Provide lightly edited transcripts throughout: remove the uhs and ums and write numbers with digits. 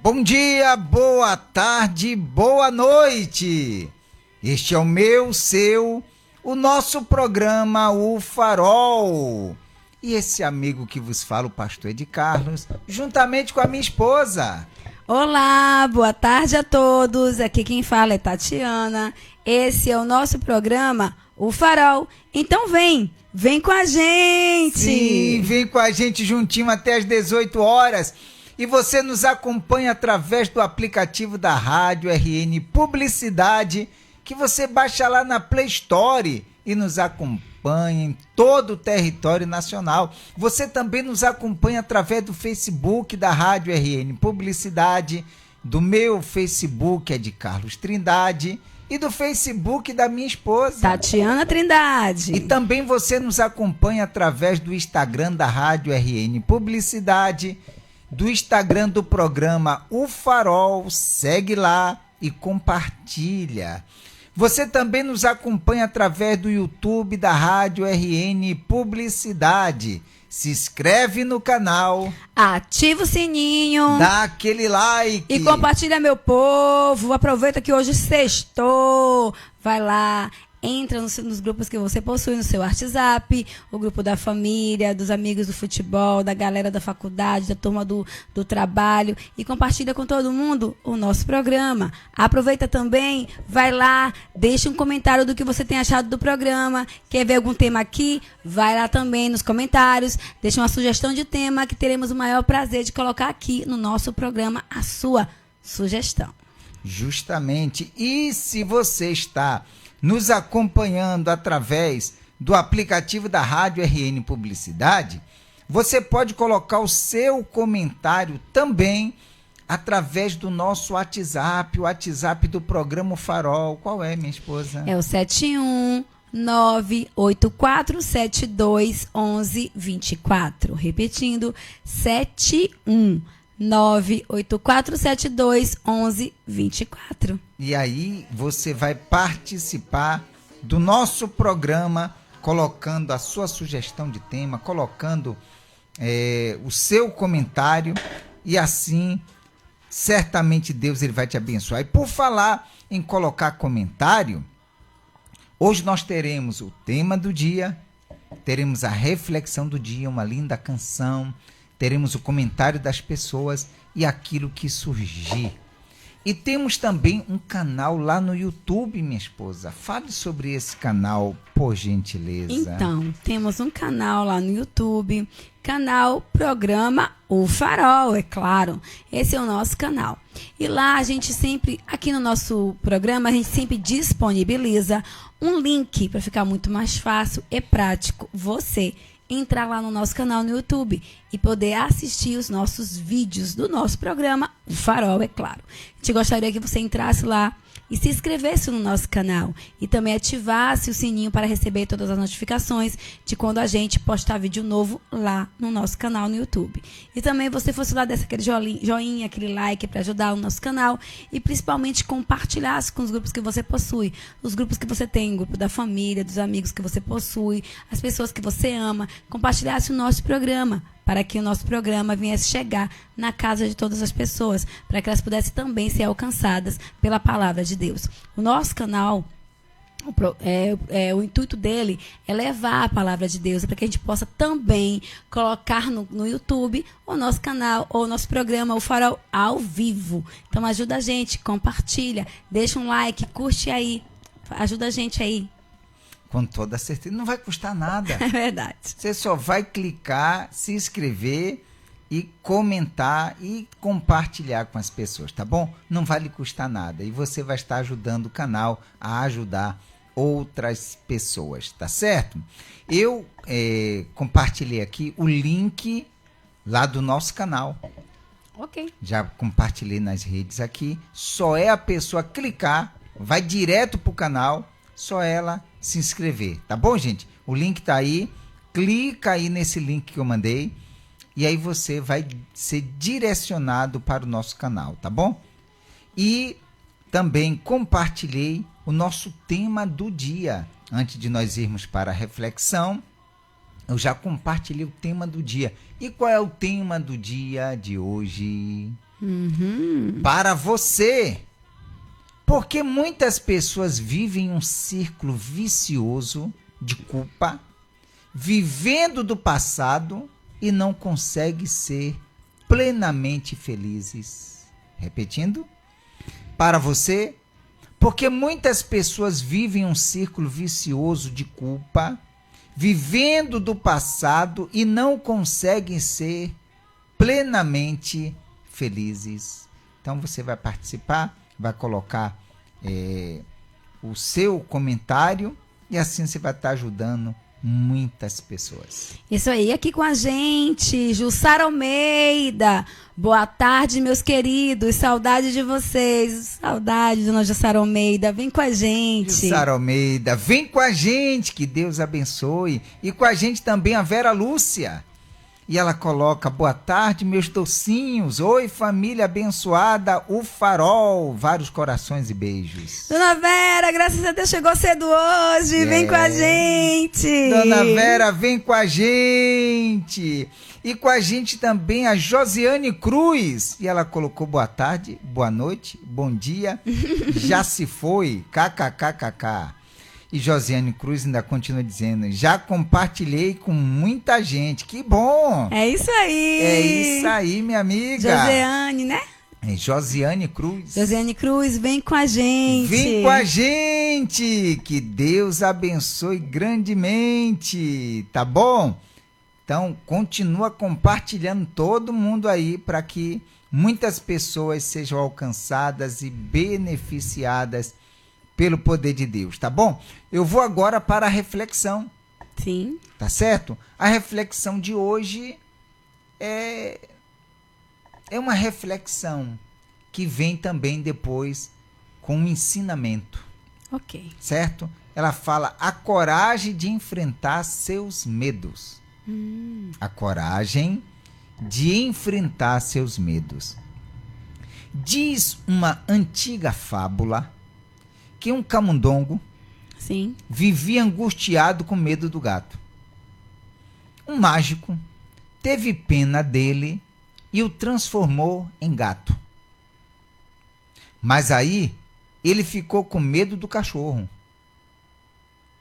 Bom dia, boa tarde, boa noite. Este é o meu, seu, o nosso programa O Farol. E esse amigo que vos fala, o pastor Ed Carlos, juntamente com a minha esposa. Olá, boa tarde a todos. Aqui quem fala é Tatiana. Esse é o nosso programa O Farol. Então vem com a gente. Sim, vem com a gente juntinho até às 18 horas. E você nos acompanha através do aplicativo da Rádio RN Publicidade, que você baixa lá na Play Store e nos acompanha em todo o território nacional. Você também nos acompanha através do Facebook da Rádio RN Publicidade, do meu Facebook, é de Carlos Trindade, e do Facebook da minha esposa, Tatiana Trindade. E também você nos acompanha através do Instagram da Rádio RN Publicidade, do Instagram do programa O Farol. Segue lá e compartilha. Você também nos acompanha através do YouTube da Rádio RN Publicidade. Se inscreve no canal, ativa o sininho, dá aquele like e compartilha, meu povo. Aproveita que hoje sextou, vai lá. Entra nos grupos que você possui no seu WhatsApp, o grupo da família, dos amigos do futebol, da galera da faculdade, da turma do trabalho, e compartilha com todo mundo o nosso programa. Aproveita também, vai lá, deixa um comentário do que você tem achado do programa. Quer ver algum tema aqui? Vai lá também nos comentários, deixa uma sugestão de tema que teremos o maior prazer de colocar aqui no nosso programa a sua sugestão. Justamente. E se você está nos acompanhando através do aplicativo da Rádio RN Publicidade, você pode colocar o seu comentário também através do nosso WhatsApp, o WhatsApp do programa O Farol. Qual é, minha esposa? É o 71984721124. Repetindo, 71984721124. E aí você vai participar do nosso programa, colocando a sua sugestão de tema, colocando o seu comentário, e assim certamente Deus ele vai te abençoar. E por falar em colocar comentário, hoje nós teremos o tema do dia, teremos a reflexão do dia, uma linda canção, teremos o comentário das pessoas e aquilo que surgir. E temos também um canal lá no YouTube, minha esposa. Fale sobre esse canal, por gentileza. Então, temos um canal lá no YouTube, canal Programa O Farol, é claro. Esse é o nosso canal. E lá a gente sempre, aqui no nosso programa, a gente sempre disponibiliza um link para ficar muito mais fácil e prático você entrar lá no nosso canal no YouTube e poder assistir os nossos vídeos do nosso programa, O Farol, é claro. A gente gostaria que você entrasse lá e se inscrevesse no nosso canal e também ativasse o sininho para receber todas as notificações de quando a gente postar vídeo novo lá no nosso canal no YouTube. E também você fosse lá, desse aquele joinha, aquele like para ajudar o nosso canal, e principalmente compartilhasse com os grupos que você possui, os grupos que você tem, o grupo da família, dos amigos que você possui, as pessoas que você ama, compartilhasse o nosso programa, para que o nosso programa viesse chegar na casa de todas as pessoas, para que elas pudessem também ser alcançadas pela palavra de Deus. O nosso canal, o intuito dele é levar a palavra de Deus, para que a gente possa também colocar no YouTube o nosso canal, ou o nosso programa, O Farol, ao vivo. Então ajuda a gente, compartilha, deixa um like, curte aí, ajuda a gente aí. Com toda certeza, não vai custar nada. É verdade. Você só vai clicar, se inscrever e comentar e compartilhar com as pessoas, tá bom? Não vai lhe custar nada. E você vai estar ajudando o canal a ajudar outras pessoas, tá certo? Eu compartilhei aqui o link lá do nosso canal. Ok. Já compartilhei nas redes aqui. Só é a pessoa clicar, vai direto pro canal, só ela se inscrever, tá bom, gente? O link tá aí, clica aí nesse link que eu mandei e aí você vai ser direcionado para o nosso canal, tá bom? E também compartilhei o nosso tema do dia. Antes de nós irmos para a reflexão, eu já compartilhei o tema do dia. E qual é o tema do dia de hoje? Para você. Porque muitas pessoas vivem um círculo vicioso de culpa, vivendo do passado e não conseguem ser plenamente felizes. Repetindo. Para você. Porque muitas pessoas vivem um círculo vicioso de culpa, vivendo do passado e não conseguem ser plenamente felizes. Então você vai participar, vai colocar o seu comentário e assim você vai estar ajudando muitas pessoas. Isso aí, aqui com a gente, Jussara Almeida. Boa tarde, meus queridos. Saudade de vocês. Saudade, dona Jussara Almeida. Vem com a gente. Jussara Almeida, vem com a gente. Que Deus abençoe. E com a gente também a Vera Lúcia. E ela coloca, boa tarde, meus docinhos. Oi, família abençoada, o Farol. Vários corações e beijos. Dona Vera, graças a Deus chegou cedo hoje. Vem com a gente. Dona Vera, vem com a gente. E com a gente também a Josiane Cruz. E ela colocou boa tarde, boa noite, bom dia. Já se foi, kkkk. E Josiane Cruz ainda continua dizendo, já compartilhei com muita gente. Que bom! É isso aí! É isso aí, minha amiga. Josiane, né? É Josiane Cruz. Josiane Cruz, vem com a gente. Vem com a gente! Que Deus abençoe grandemente, tá bom? Então, continua compartilhando todo mundo aí para que muitas pessoas sejam alcançadas e beneficiadas pelo poder de Deus, tá bom? Eu vou agora para a reflexão. Sim. Tá certo? A reflexão de hoje é uma reflexão que vem também depois com um ensinamento. Ok. Certo? Ela fala a coragem de enfrentar seus medos. A coragem de enfrentar seus medos. Diz uma antiga fábula que um camundongo Sim. vivia angustiado com medo do gato. Um mágico teve pena dele e o transformou em gato. Mas aí ele ficou com medo do cachorro.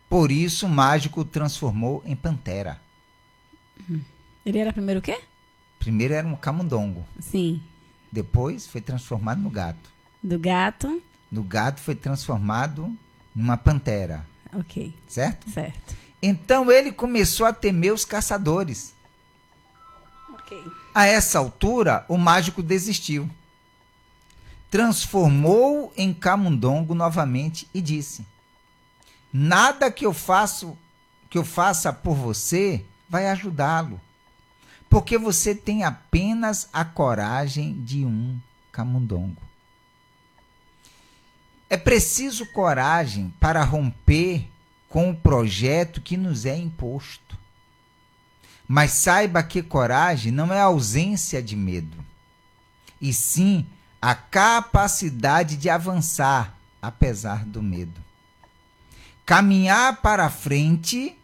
Por isso o mágico o transformou em pantera. Ele era primeiro o quê? Primeiro era um camundongo. Sim. Depois foi transformado no gato. Do gato. Do gato foi transformado numa pantera. Ok. Certo? Certo. Então ele começou a temer os caçadores. Ok. A essa altura, o mágico desistiu. Transformou em camundongo novamente e disse: nada que eu faça por você vai ajudá-lo, porque você tem apenas a coragem de um camundongo. É preciso coragem para romper com o projeto que nos é imposto. Mas saiba que coragem não é ausência de medo, e sim a capacidade de avançar apesar do medo. Caminhar para frente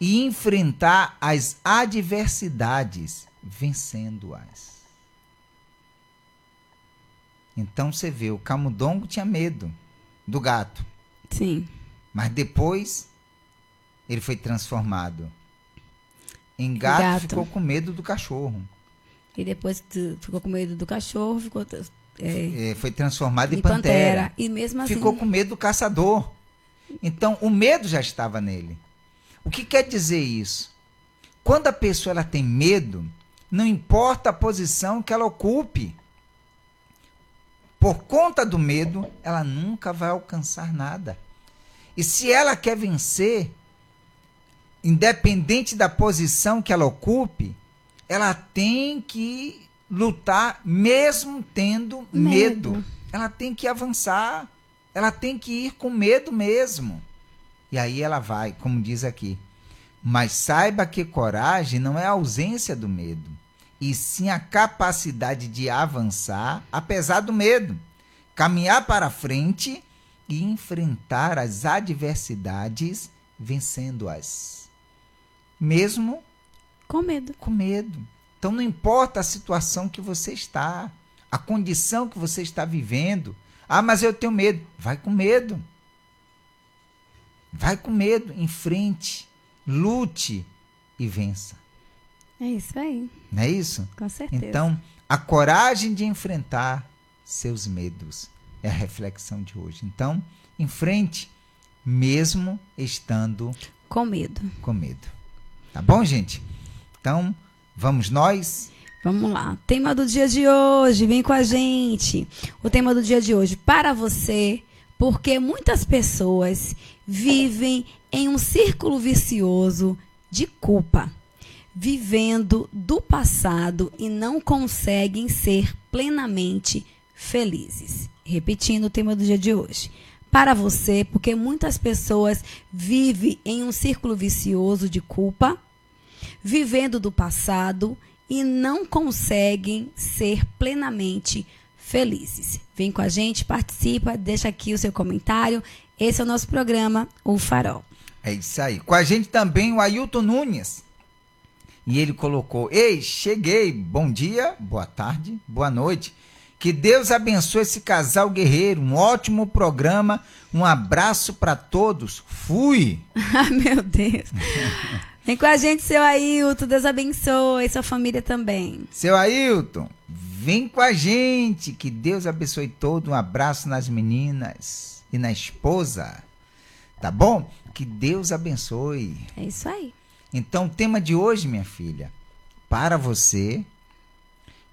e enfrentar as adversidades, vencendo-as. Então você vê, o camundongo tinha medo do gato. Sim. Mas depois ele foi transformado em gato. Ficou com medo do cachorro. E depois ficou com medo do cachorro, foi transformado em pantera. E mesmo assim ficou com medo do caçador. Então o medo já estava nele. O que quer dizer isso? Quando a pessoa ela tem medo, não importa a posição que ela ocupe, por conta do medo, ela nunca vai alcançar nada. E se ela quer vencer, independente da posição que ela ocupe, ela tem que lutar mesmo tendo medo. Ela tem que avançar. Ela tem que ir com medo mesmo. E aí ela vai, como diz aqui. Mas saiba que coragem não é a ausência do medo, e sim a capacidade de avançar apesar do medo, caminhar para frente e enfrentar as adversidades, vencendo-as. Mesmo com medo. Com medo. Então não importa a situação que você está, a condição que você está vivendo. Ah, mas eu tenho medo. Vai com medo. Vai com medo, enfrente, lute e vença. É isso aí. Não é isso? Com certeza. Então, a coragem de enfrentar seus medos é a reflexão de hoje. Então, enfrente, mesmo estando com medo. Com medo. Tá bom, gente? Então, vamos nós? Vamos lá. Tema do dia de hoje, vem com a gente. O tema do dia de hoje, para você, porque muitas pessoas vivem em um círculo vicioso de culpa, vivendo do passado e não conseguem ser plenamente felizes. Repetindo o tema do dia de hoje. Para você, porque muitas pessoas vivem em um círculo vicioso de culpa, vivendo do passado e não conseguem ser plenamente felizes. Vem com a gente, participa, deixa aqui o seu comentário. Esse é o nosso programa, O Farol. É isso aí. Com a gente também o Ailton Nunes. E ele colocou: ei, cheguei, bom dia, boa tarde, boa noite. Que Deus abençoe esse casal guerreiro, um ótimo programa, um abraço para todos, fui. Ah, meu Deus. Vem com a gente, seu Ailton, Deus abençoe, sua família também. Seu Ailton, vem com a gente, que Deus abençoe todo, um abraço nas meninas e na esposa, tá bom? Que Deus abençoe. É isso aí. Então, o tema de hoje, minha filha, para você,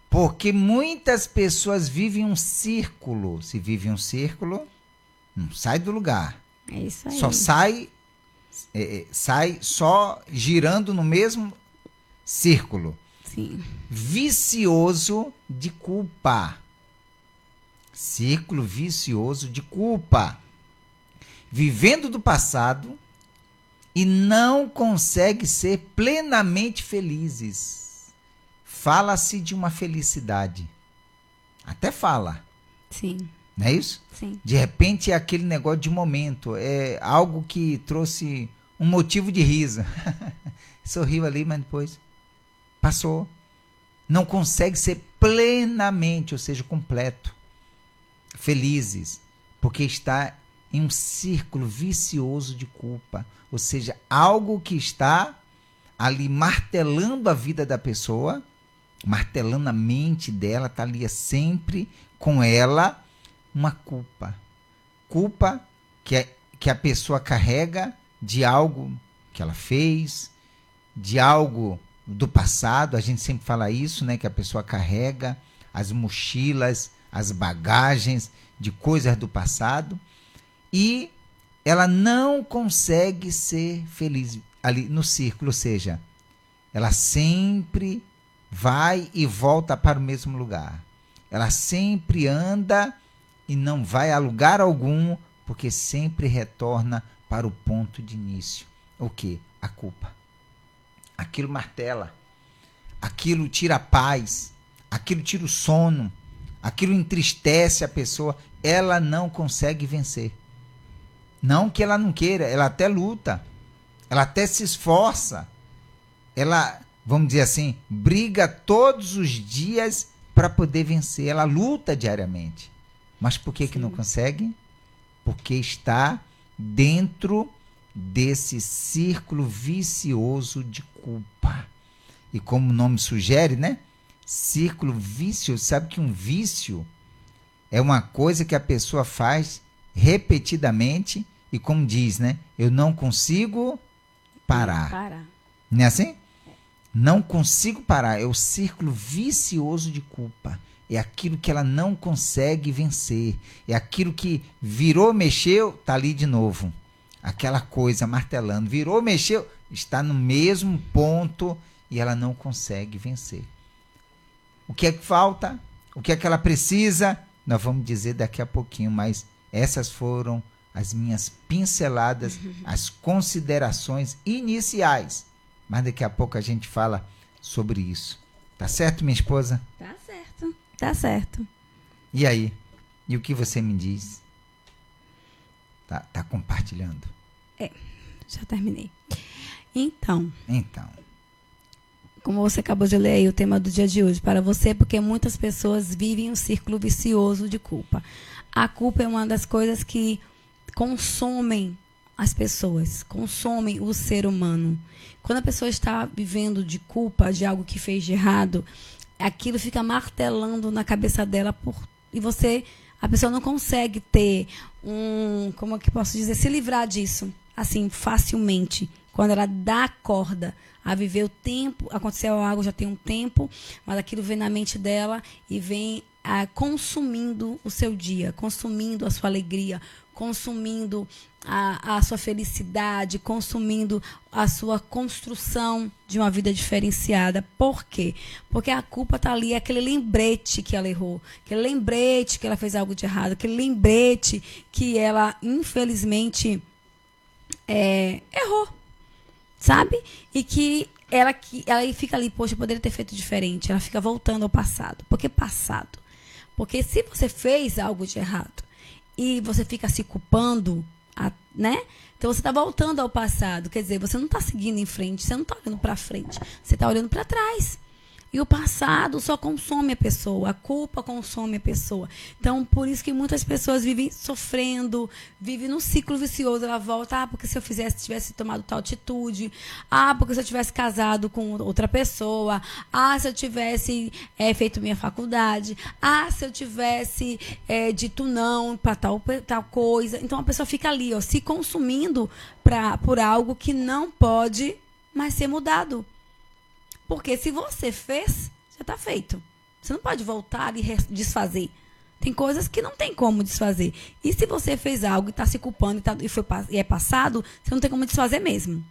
porque muitas pessoas vivem um círculo. Se vive um círculo, não sai do lugar. É isso aí. Só sai só girando no mesmo círculo. Sim. Vicioso de culpa. Círculo vicioso de culpa. Vivendo do passado e não consegue ser plenamente felizes. Fala-se de uma felicidade. Até fala. Sim. Não é isso? Sim. De repente é aquele negócio de momento. É algo que trouxe um motivo de riso. Sorriu ali, mas depois passou. Não consegue ser plenamente, ou seja, completo, felizes, porque está em um círculo vicioso de culpa. Ou seja, algo que está ali martelando a vida da pessoa, martelando a mente dela, está ali sempre com ela uma culpa. Culpa que a pessoa carrega de algo que ela fez, de algo do passado. A gente sempre fala isso, né? Que a pessoa carrega as mochilas, as bagagens de coisas do passado e ela não consegue ser feliz ali no círculo, ou seja, ela sempre vai e volta para o mesmo lugar. Ela sempre anda e não vai a lugar algum, porque sempre retorna para o ponto de início. O quê? A culpa. Aquilo martela, aquilo tira a paz, aquilo tira o sono, aquilo entristece a pessoa, ela não consegue vencer. Não que ela não queira, ela até luta, ela até se esforça, ela, vamos dizer assim, briga todos os dias para poder vencer, ela luta diariamente. Mas por que não consegue? Porque está dentro desse círculo vicioso de culpa. E como o nome sugere, né? Círculo vicioso. Sabe que um vício é uma coisa que a pessoa faz repetidamente e, como diz, né? Eu não consigo parar. Não é assim? Não consigo parar. É o círculo vicioso de culpa. É aquilo que ela não consegue vencer. É aquilo que virou, mexeu, tá ali de novo. Aquela coisa martelando. Virou, mexeu, está no mesmo ponto e ela não consegue vencer. O que é que falta? O que é que ela precisa? Nós vamos dizer daqui a pouquinho, mas essas foram as minhas pinceladas, as considerações iniciais. Mas daqui a pouco a gente fala sobre isso. Tá certo, minha esposa? Tá certo. Tá certo. E aí? E o que você me diz? Tá compartilhando? Já terminei. Então, como você acabou de ler aí o tema do dia de hoje, para você, porque muitas pessoas vivem um círculo vicioso de culpa. A culpa é uma das coisas que consomem as pessoas, consomem o ser humano. Quando a pessoa está vivendo de culpa, de algo que fez de errado, aquilo fica martelando na cabeça dela a pessoa não consegue ter como é que posso dizer, se livrar disso, assim, facilmente. Quando ela dá corda a viver o tempo, aconteceu algo já tem um tempo, mas aquilo vem na mente dela e vem consumindo o seu dia, consumindo a sua alegria, consumindo a sua felicidade, consumindo a sua construção de uma vida diferenciada. Por quê? Porque a culpa está ali, é aquele lembrete que ela errou, aquele lembrete que ela fez algo de errado, aquele lembrete que ela, infelizmente, errou, sabe? E que ela fica ali, poxa, eu poderia ter feito diferente. Ela fica voltando ao passado. Por que passado? Porque se você fez algo de errado e você fica se culpando, né? Então você está voltando ao passado. Quer dizer, você não está seguindo em frente, você não está olhando para frente, você está olhando para trás. E o passado só consome a pessoa, a culpa consome a pessoa. Então, por isso que muitas pessoas vivem sofrendo, vivem num ciclo vicioso. Ela volta, porque se eu tivesse tomado tal atitude, porque se eu tivesse casado com outra pessoa, se eu tivesse feito minha faculdade, se eu tivesse dito não para tal coisa. Então, a pessoa fica ali, se consumindo por algo que não pode mais ser mudado. Porque se você fez, já está feito. Você não pode voltar e desfazer. Tem coisas que não tem como desfazer. E se você fez algo e está se culpando e é passado, você não tem como desfazer mesmo.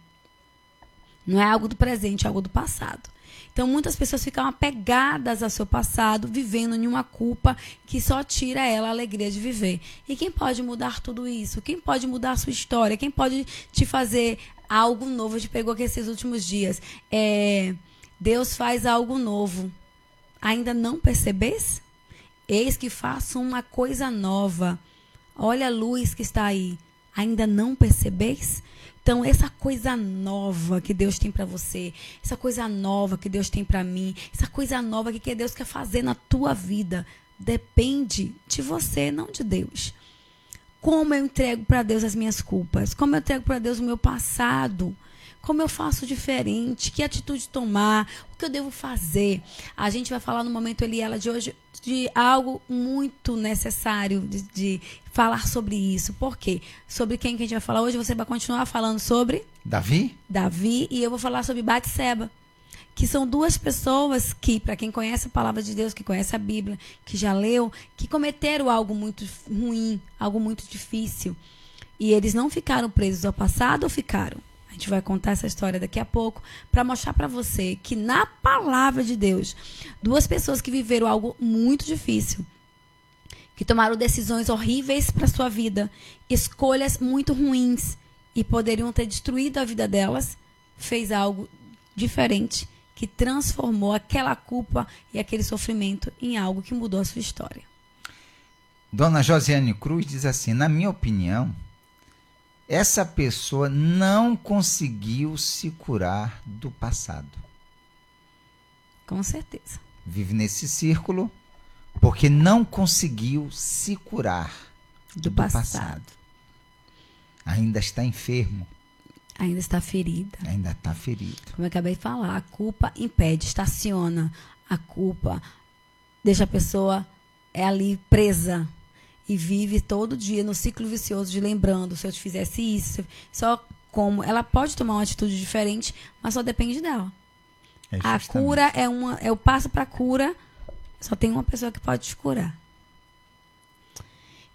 Não é algo do presente, é algo do passado. Então, muitas pessoas ficam apegadas ao seu passado, vivendo em uma culpa que só tira ela a alegria de viver. E quem pode mudar tudo isso? Quem pode mudar a sua história? Quem pode te fazer algo novo? A gente pegou aqui esses últimos dias. Deus faz algo novo. Ainda não percebes? Eis que faço uma coisa nova. Olha a luz que está aí. Ainda não percebes? Então, essa coisa nova que Deus tem para você, essa coisa nova que Deus tem para mim, essa coisa nova que Deus quer fazer na tua vida, depende de você, não de Deus. Como eu entrego para Deus as minhas culpas? Como eu entrego para Deus o meu passado? Como eu faço diferente? Que atitude tomar? O que eu devo fazer? A gente vai falar no Momento Ele e Ela de hoje de algo muito necessário de falar sobre isso. Por quê? Sobre quem que a gente vai falar hoje? Você vai continuar falando sobre? Davi, e eu vou falar sobre Batseba. Que são duas pessoas que, para quem conhece a palavra de Deus, que conhece a Bíblia, que já leu, que cometeram algo muito ruim, algo muito difícil. E eles não ficaram presos ao passado ou ficaram? A gente vai contar essa história daqui a pouco para mostrar para você que na palavra de Deus, duas pessoas que viveram algo muito difícil, que tomaram decisões horríveis para sua vida, escolhas muito ruins e poderiam ter destruído a vida delas, fez algo diferente que transformou aquela culpa e aquele sofrimento em algo que mudou a sua história. Dona Josiane Cruz diz assim: na minha opinião, essa pessoa não conseguiu se curar do passado. Com certeza. Vive nesse círculo porque não conseguiu se curar do passado. Ainda está enfermo. Ainda está ferida. Ainda está ferido. Como eu acabei de falar, a culpa impede, estaciona. A culpa deixa a pessoa ali presa. E vive todo dia no ciclo vicioso de lembrando, se eu te fizesse isso, só como ela pode tomar uma atitude diferente, mas só depende dela. A cura é o passo para a cura, só tem uma pessoa que pode te curar.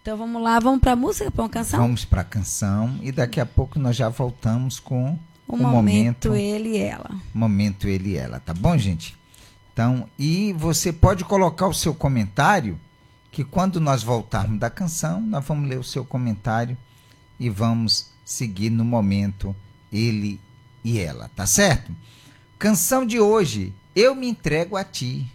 Então vamos lá, vamos para a música, para uma canção? Vamos para a canção e daqui a pouco nós já voltamos com o Momento Ele e Ela. Momento Ele e Ela, tá bom, gente? Então, e você pode colocar o seu comentário, que quando nós voltarmos da canção, nós vamos ler o seu comentário e vamos seguir no Momento Ele e Ela, tá certo? Canção de hoje, Eu Me Entrego a Ti.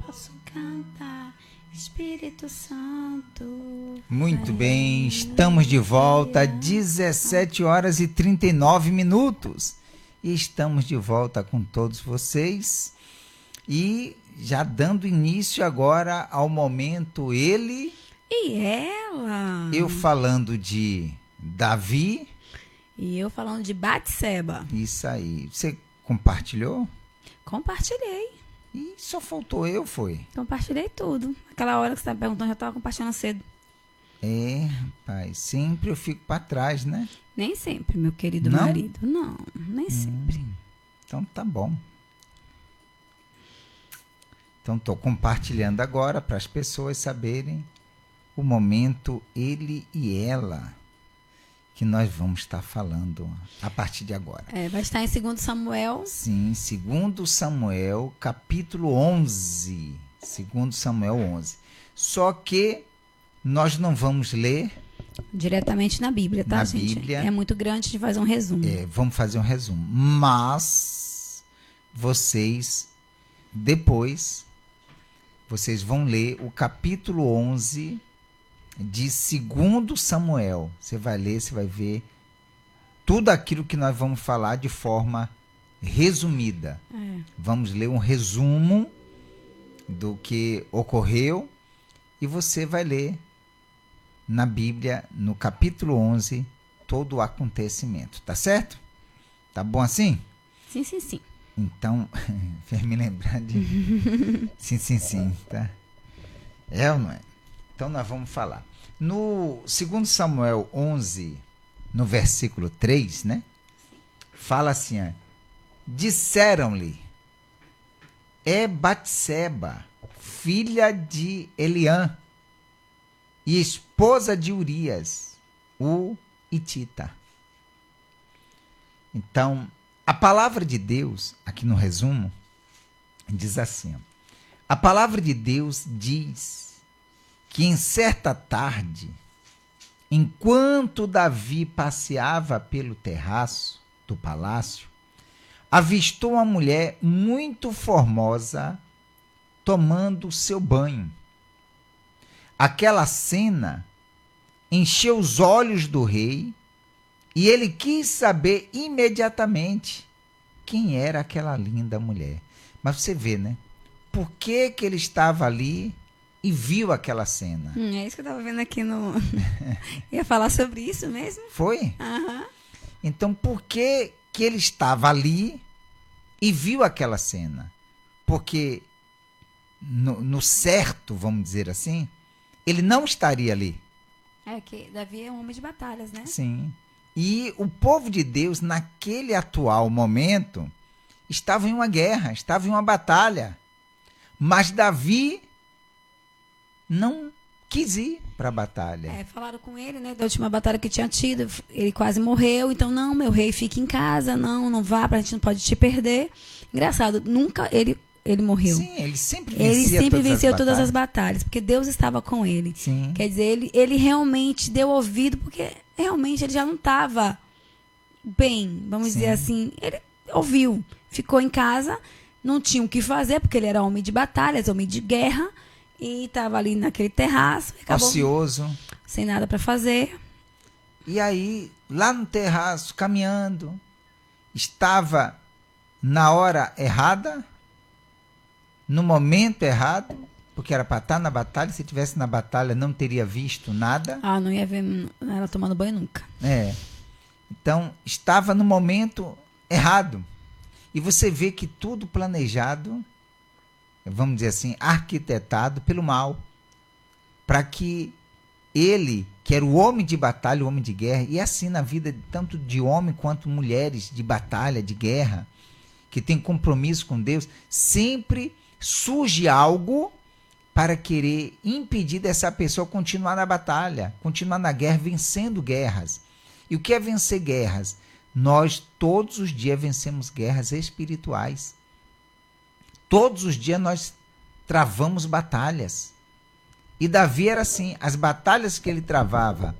Posso cantar, Espírito Santo. Muito bem, estamos de volta, 17 horas e 39 minutos. E estamos de volta com todos vocês. E já dando início agora ao momento ele e ela. Eu falando de Davi. E eu falando de Batseba. Isso aí. Você compartilhou? Compartilhei. E só faltou eu, foi? Compartilhei tudo. Aquela hora que você estava perguntando, eu já estava compartilhando cedo. É, rapaz, sempre eu fico para trás, né? Nem sempre, meu querido Não? marido. Não, nem sempre. Então tá bom. Então estou compartilhando agora para as pessoas saberem o momento ele e ela que nós vamos estar falando a partir de agora. Vai estar em 2 Samuel. Sim, 2 Samuel, capítulo 11. 2 Samuel 11. Só que nós não vamos ler diretamente na Bíblia, tá, na gente? Bíblia. É muito grande de fazer um resumo. Vamos fazer um resumo. Mas vocês, depois, vocês vão ler o capítulo 11 de 2 Samuel. Você vai ler, você vai ver tudo aquilo que nós vamos falar de forma resumida. Vamos ler um resumo do que ocorreu e você vai ler na Bíblia, no capítulo 11, todo o acontecimento. Tá certo? Tá bom assim? Sim, sim, sim. Então, fez me lembrar de... sim, tá? É ou não é? Então, nós vamos falar. No 2 Samuel 11, no versículo 3, né? Fala assim, ó, disseram-lhe, é Batseba, filha de Eliã, e esposa de Urias, o Hitita. Então, a palavra de Deus, aqui no resumo, diz assim, ó, a palavra de Deus diz que em certa tarde, enquanto Davi passeava pelo terraço do palácio, avistou uma mulher muito formosa tomando seu banho. Aquela cena encheu os olhos do rei e ele quis saber imediatamente quem era aquela linda mulher. Mas você vê, né? Por que que ele estava ali e viu aquela cena? É isso que eu estava vendo aqui no... Ia falar sobre isso mesmo? Foi? Aham. Então, por que que ele estava ali e viu aquela cena? Porque no certo, vamos dizer assim, ele não estaria ali. É que Davi é um homem de batalhas, né? Sim. E o povo de Deus, naquele atual momento, estava em uma guerra, estava em uma batalha. Mas Davi não quis ir para a batalha. Falaram com ele, né, da última batalha que tinha tido, ele quase morreu, então não, meu rei, fique em casa, não vá, a gente não pode te perder. Engraçado, nunca ele morreu. Sim, ele sempre venceu todas as batalhas, porque Deus estava com ele. Sim. Quer dizer, ele realmente deu ouvido, porque realmente ele já não estava bem, vamos dizer assim. Ele ouviu, ficou em casa, não tinha o que fazer, porque ele era homem de batalhas, homem de guerra, e estava ali naquele terraço. Acabou ocioso. Sem nada para fazer. E aí, lá no terraço, caminhando, estava na hora errada, no momento errado, porque era para estar na batalha. Se estivesse na batalha, não teria visto nada. Não ia ver ela tomando banho nunca. Então, estava no momento errado. E você vê que tudo planejado, vamos dizer assim, arquitetado pelo mal, para que ele, que era o homem de batalha, o homem de guerra, e assim na vida tanto de homem quanto mulheres de batalha, de guerra, que tem compromisso com Deus, sempre surge algo para querer impedir dessa pessoa continuar na batalha, continuar na guerra, vencendo guerras. E o que é vencer guerras? Nós todos os dias vencemos guerras espirituais. Todos os dias nós travamos batalhas. E Davi era assim, as batalhas que ele travava,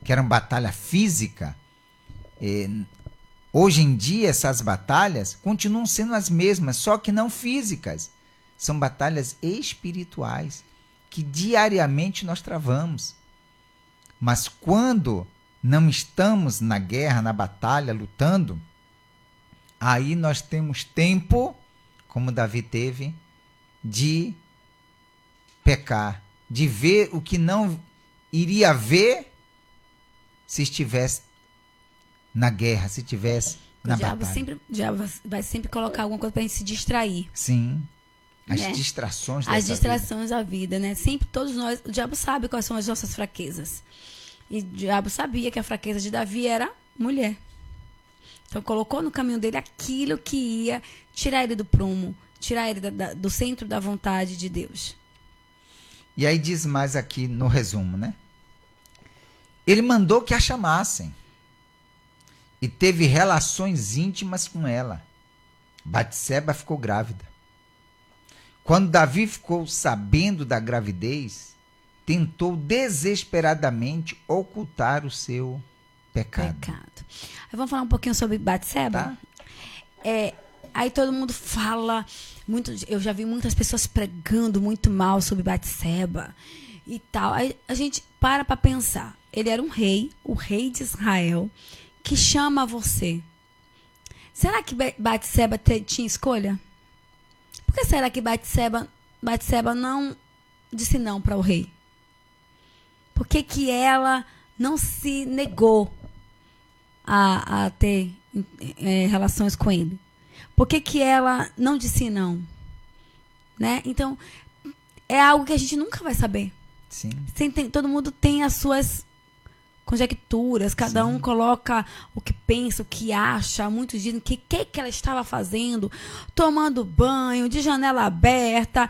que eram batalha física, hoje em dia essas batalhas continuam sendo as mesmas, só que não físicas. São batalhas espirituais que diariamente nós travamos. Mas quando não estamos na guerra, na batalha, lutando, aí nós temos tempo, como Davi teve, de pecar, de ver o que não iria ver se estivesse na guerra, se estivesse na batalha. O diabo vai sempre colocar alguma coisa para a gente se distrair. Sim. As distrações As distrações da vida, né? Sempre, todos nós, o diabo sabe quais são as nossas fraquezas. E o diabo sabia que a fraqueza de Davi era mulher. Então colocou no caminho dele aquilo que ia tirar ele do prumo, tirar ele do centro da vontade de Deus. E aí diz mais aqui no resumo, né? Ele mandou que a chamassem e teve relações íntimas com ela. Batseba ficou grávida. Quando Davi ficou sabendo da gravidez, tentou desesperadamente ocultar o seu pecado. Aí vamos falar um pouquinho sobre Batseba? Tá. Aí todo mundo fala, eu já vi muitas pessoas pregando muito mal sobre Batseba e tal. Aí a gente para pensar. Ele era um rei, o rei de Israel, que chama você. Será que Batseba tinha escolha? Por que será que Batseba não disse não para o rei? Por que ela não se negou a ter relações com ele? Por que ela não disse não? Né? Então, é algo que a gente nunca vai saber. Sim. Todo mundo tem as suas conjecturas, cada um coloca o que pensa, o que acha. Muitos dizem que ela estava fazendo, tomando banho, de janela aberta.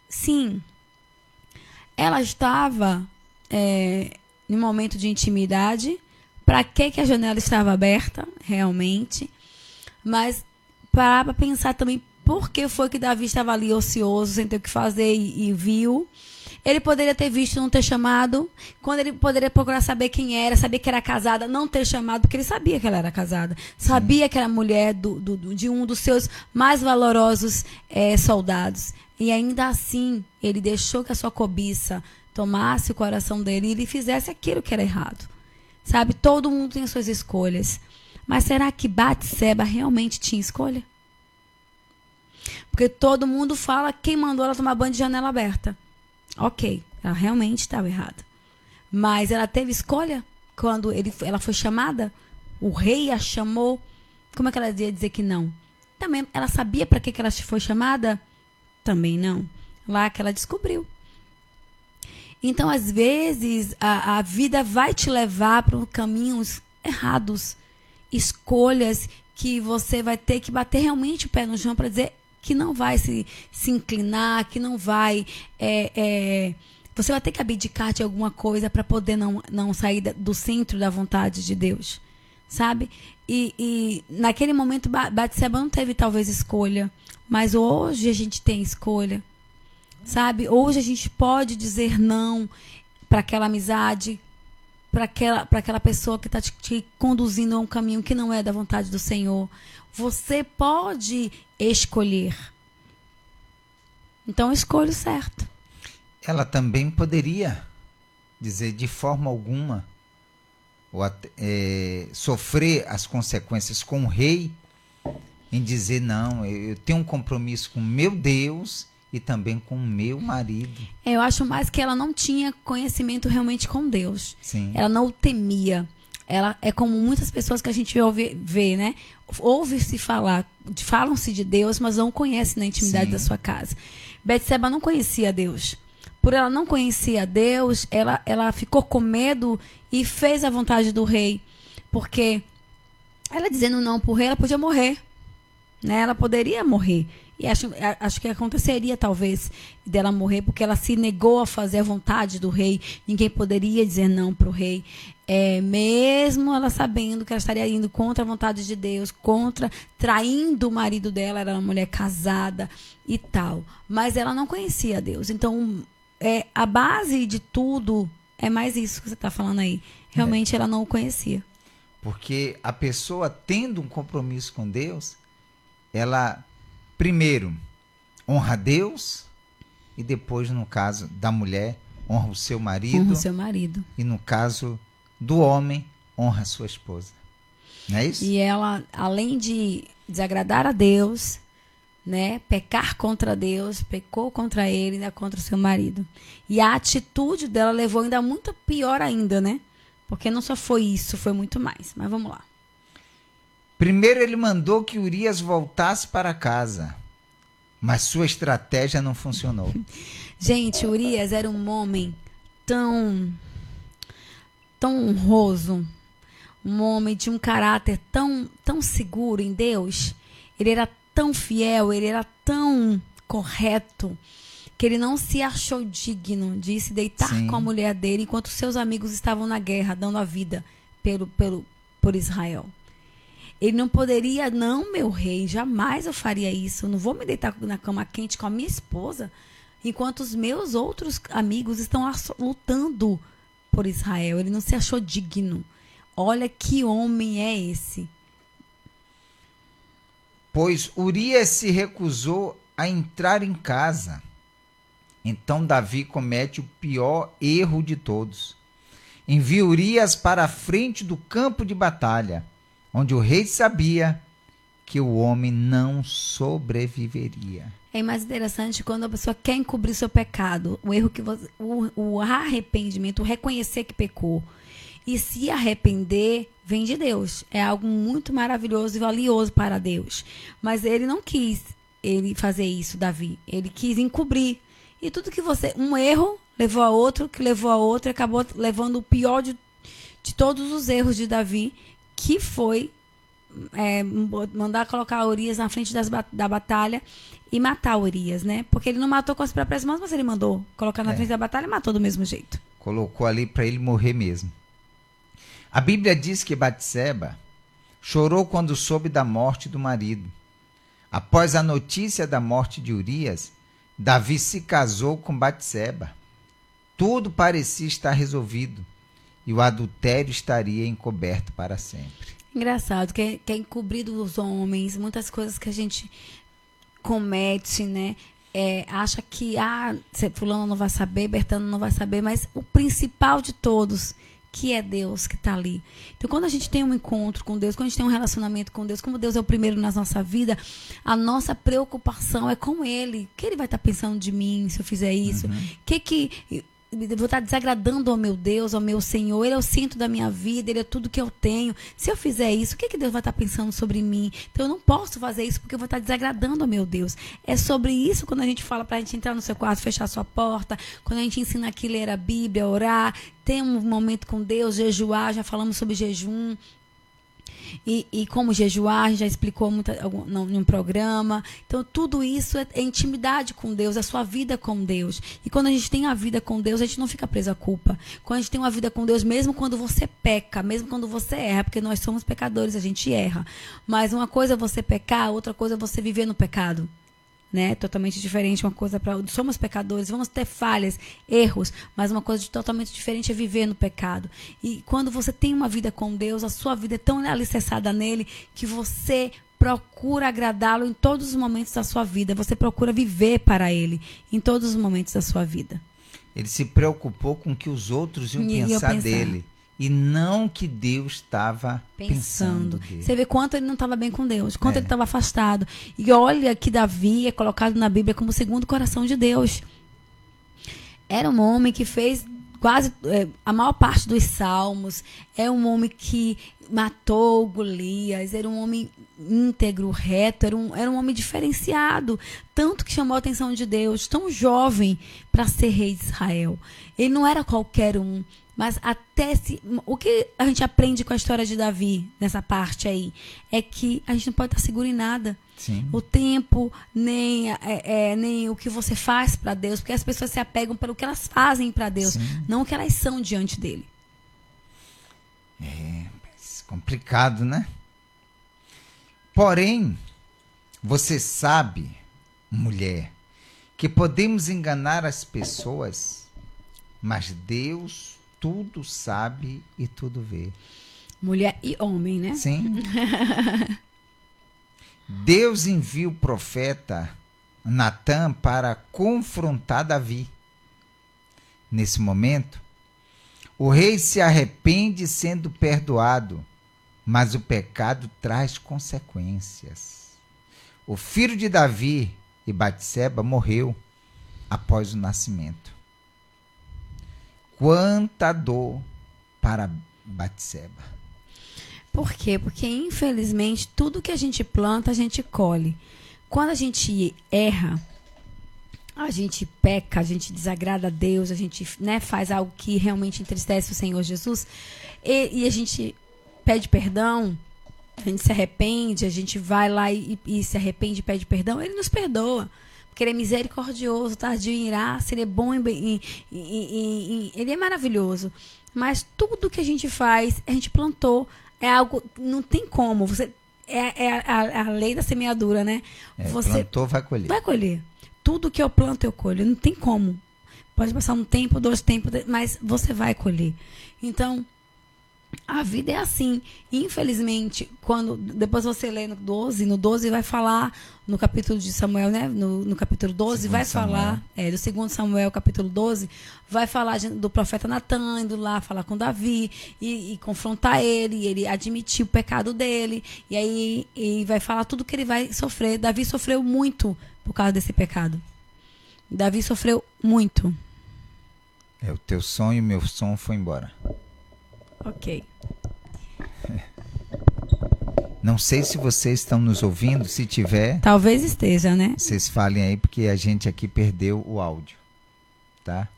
Sim, ela estava em um momento de intimidade. Para que a janela estava aberta, realmente? Mas para pensar também por que foi que Davi estava ali ocioso, sem ter o que fazer e viu. Ele poderia ter visto, não ter chamado. Quando ele poderia procurar saber quem era, saber que era casada, não ter chamado, porque ele sabia que ela era casada. Sabia que era mulher de um dos seus mais valorosos soldados. E ainda assim, ele deixou que a sua cobiça tomasse o coração dele e ele fizesse aquilo que era errado. Sabe? Todo mundo tem as suas escolhas. Mas será que Batseba realmente tinha escolha? Porque todo mundo fala quem mandou ela tomar banho de janela aberta. Ok, ela realmente estava errada. Mas ela teve escolha quando ela foi chamada? O rei a chamou? Como é que ela ia dizer que não? Também, ela sabia para que ela foi chamada? Também não. Lá que ela descobriu. Então, às vezes, a vida vai te levar para caminhos errados. Escolhas que você vai ter que bater realmente o pé no chão para dizer que não vai se inclinar, que não vai... você vai ter que abdicar de alguma coisa para poder não sair do centro da vontade de Deus, sabe? E naquele momento, Batseba não teve talvez escolha, mas hoje a gente tem escolha, sabe? Hoje a gente pode dizer não para aquela amizade, para aquela pessoa que está te conduzindo a um caminho que não é da vontade do Senhor. Você pode escolher. Então, escolha o certo. Ela também poderia dizer de forma alguma ou sofrer as consequências com o rei em dizer não, eu tenho um compromisso com meu Deus e também com o meu marido. Eu acho mais que ela não tinha conhecimento realmente com Deus. Sim. Ela não o temia. Ela é como muitas pessoas que a gente vê, né? Ouve-se falar, falam-se de Deus, mas não conhecem na intimidade da sua casa. Batseba não conhecia Deus. Por ela não conhecer a Deus, ela ficou com medo e fez a vontade do rei. Porque ela dizendo não pro rei, ela podia morrer. né? Ela poderia morrer. E acho que aconteceria, talvez, dela morrer, porque ela se negou a fazer a vontade do rei. Ninguém poderia dizer não para o rei. Mesmo ela sabendo que ela estaria indo contra a vontade de Deus, traindo o marido dela, era uma mulher casada e tal. Mas ela não conhecia Deus. Então, a base de tudo é mais isso que você está falando aí. Realmente ela não o conhecia. Porque a pessoa, tendo um compromisso com Deus, ela... primeiro, honra a Deus e depois, no caso da mulher, honra o seu marido. Honra o seu marido. E no caso do homem, honra a sua esposa. Não é isso? E ela, além de desagradar a Deus, né, pecar contra Deus, pecou contra ele, ainda contra o seu marido. E a atitude dela levou ainda muito pior ainda, né? Porque não só foi isso, foi muito mais. Mas vamos lá. Primeiro ele mandou que Urias voltasse para casa, mas sua estratégia não funcionou. Gente, Urias era um homem tão honroso, um homem de um caráter tão seguro em Deus. Ele era tão fiel, ele era tão correto, que ele não se achou digno de se deitar com a mulher dele enquanto seus amigos estavam na guerra, dando a vida por Israel. Ele não poderia, não, meu rei, jamais eu faria isso. Eu não vou me deitar na cama quente com a minha esposa, enquanto os meus outros amigos estão lutando por Israel. Ele não se achou digno. Olha que homem é esse. Pois Urias se recusou a entrar em casa. Então Davi comete o pior erro de todos. Envia Urias para a frente do campo de batalha, onde o rei sabia que o homem não sobreviveria. É mais interessante quando a pessoa quer encobrir seu pecado, o erro que o arrependimento, o reconhecer que pecou. E se arrepender, vem de Deus. É algo muito maravilhoso e valioso para Deus. Mas ele não quis fazer isso, Davi. Ele quis encobrir. E tudo que um erro levou a outro, que levou a outro, e acabou levando o pior de todos os erros de Davi, que foi mandar colocar Urias na frente da batalha e matar Urias, né? Porque ele não matou com as próprias mãos, mas ele mandou colocar na frente da batalha e matou do mesmo jeito. Colocou ali para ele morrer mesmo. A Bíblia diz que Batseba chorou quando soube da morte do marido. Após a notícia da morte de Urias, Davi se casou com Batseba. Tudo parecia estar resolvido e o adultério estaria encoberto para sempre. Engraçado, que é encobrido dos homens, muitas coisas que a gente comete, né? Acha que fulano não vai saber, Bertano não vai saber, mas o principal de todos, que é Deus que está ali. Então, quando a gente tem um encontro com Deus, quando a gente tem um relacionamento com Deus, como Deus é o primeiro na nossa vida, a nossa preocupação é com Ele. O que Ele vai estar pensando de mim se eu fizer isso? Eu vou estar desagradando ao meu Deus, ao meu Senhor. Ele é o centro da minha vida, Ele é tudo que eu tenho. Se eu fizer isso, o que Deus vai estar pensando sobre mim? Então eu não posso fazer isso porque eu vou estar desagradando ao meu Deus. É sobre isso quando a gente fala para a gente entrar no seu quarto, fechar a sua porta, quando a gente ensina aqui a ler a Bíblia, orar, ter um momento com Deus, jejuar, já falamos sobre jejum. E como jejuar, a gente já explicou muito em um programa. Então, tudo isso é intimidade com Deus, é a sua vida com Deus. E quando a gente tem a vida com Deus, a gente não fica preso à culpa. Quando a gente tem uma vida com Deus, mesmo quando você peca, mesmo quando você erra, porque nós somos pecadores, a gente erra. Mas uma coisa é você pecar, outra coisa é você viver no pecado. Né? Totalmente diferente, uma coisa para somos pecadores, vamos ter falhas, erros, mas uma coisa totalmente diferente é viver no pecado. E quando você tem uma vida com Deus, a sua vida é tão alicerçada nele que você procura agradá-lo em todos os momentos da sua vida, você procura viver para ele em todos os momentos da sua vida. Ele se preocupou com o que os outros iam pensar dele. E não que Deus estava pensando dele. Você vê quanto ele não estava bem com Deus, quanto ele estava afastado. E olha que Davi é colocado na Bíblia como o segundo coração de Deus. Era um homem que fez quase a maior parte dos salmos. É um homem que matou Golias. Era um homem íntegro, reto. Era um homem diferenciado. Tanto que chamou a atenção de Deus. Tão jovem. para ser rei de Israel. Ele não era qualquer um. Mas o que a gente aprende com a história de Davi, nessa parte aí, é que a gente não pode estar seguro em nada. Sim. O tempo, nem o que você faz para Deus, porque as pessoas se apegam pelo que elas fazem para Deus, Sim. não o que elas são diante dele. É complicado, né? Porém, você sabe, mulher, que podemos enganar as pessoas, mas Deus tudo sabe e tudo vê. Mulher e homem, né? Sim. Deus envia o profeta Natã para confrontar Davi. Nesse momento, o rei se arrepende sendo perdoado, mas o pecado traz consequências. O filho de Davi e Batseba morreu após o nascimento. Quanta dor para Batseba. Por quê? Porque, infelizmente, tudo que a gente planta, a gente colhe. Quando a gente erra, a gente peca, a gente desagrada a Deus, a gente, né, faz algo que realmente entristece o Senhor Jesus, e a gente pede perdão, a gente se arrepende, a gente vai lá e se arrepende e pede perdão, Ele nos perdoa. Porque Ele é misericordioso, tardio em irar-se, Ele é bom Ele é maravilhoso. Mas tudo que a gente faz, a gente plantou, é algo, não tem como. A lei da semeadura, né? Você plantou, vai colher. Vai colher. Tudo que eu planto, eu colho. Não tem como. Pode passar um tempo, 2 tempos, mas você vai colher. Então, a vida é assim. Infelizmente, depois você lê no 12 vai falar, no capítulo de Samuel, né? No capítulo 12, vai falar, do 2 Samuel, capítulo 12, vai falar do profeta Natã, indo lá falar com Davi e confrontar ele, e ele admitir o pecado dele, e aí vai falar tudo que ele vai sofrer. Davi sofreu muito por causa desse pecado. Davi sofreu muito. O teu sonho, meu som foi embora. Ok. Não sei se vocês estão nos ouvindo, se tiver... Talvez esteja, né? Vocês falem aí, porque a gente aqui perdeu o áudio, tá?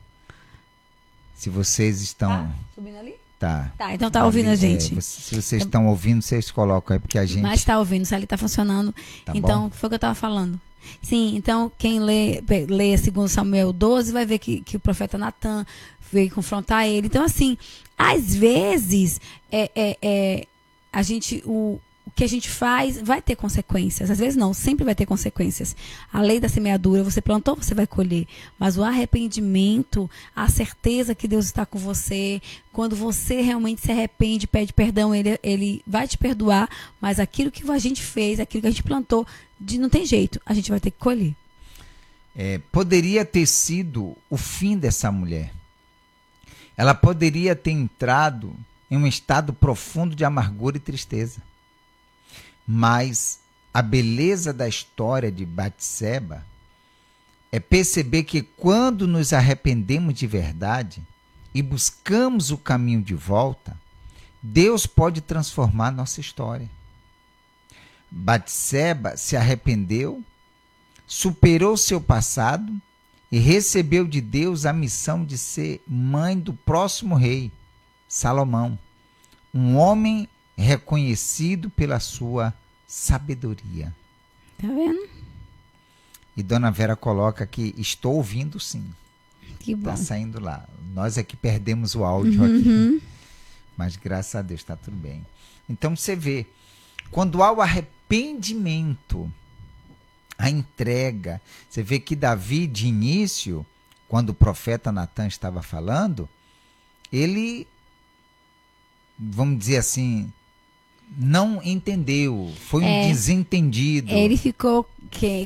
Se vocês estão... Tá subindo ali? Tá. Tá, então tá ouvindo a gente. Se vocês estão ouvindo, vocês colocam aí, porque a gente... Mas tá ouvindo, se ali tá funcionando. Tá então, bom? foi o que eu tava falando. Sim, então quem lê 2 Samuel 12 vai ver que o profeta Natã veio confrontar ele. Então, assim, às vezes, o que a gente faz vai ter consequências. Às vezes não, sempre vai ter consequências. A lei da semeadura, você plantou, você vai colher. Mas o arrependimento, a certeza que Deus está com você, quando você realmente se arrepende, pede perdão, ele vai te perdoar. Mas aquilo que a gente fez, aquilo que a gente plantou, não tem jeito, a gente vai ter que colher. Poderia ter sido o fim dessa mulher. Ela poderia ter entrado em um estado profundo de amargura e tristeza. Mas a beleza da história de Batseba é perceber que quando nos arrependemos de verdade e buscamos o caminho de volta, Deus pode transformar nossa história. Batseba se arrependeu, superou seu passado e recebeu de Deus a missão de ser mãe do próximo rei, Salomão, um homem reconhecido pela sua sabedoria. Tá vendo? E Dona Vera coloca aqui, estou ouvindo sim. Que bom. Está saindo lá. Nós é que perdemos o áudio aqui. Mas graças a Deus está tudo bem. Então você vê, quando há o arrependimento, a entrega, você vê que Davi, de início, quando o profeta Natã estava falando, ele, vamos dizer assim, não entendeu, foi um desentendido. Ele ficou,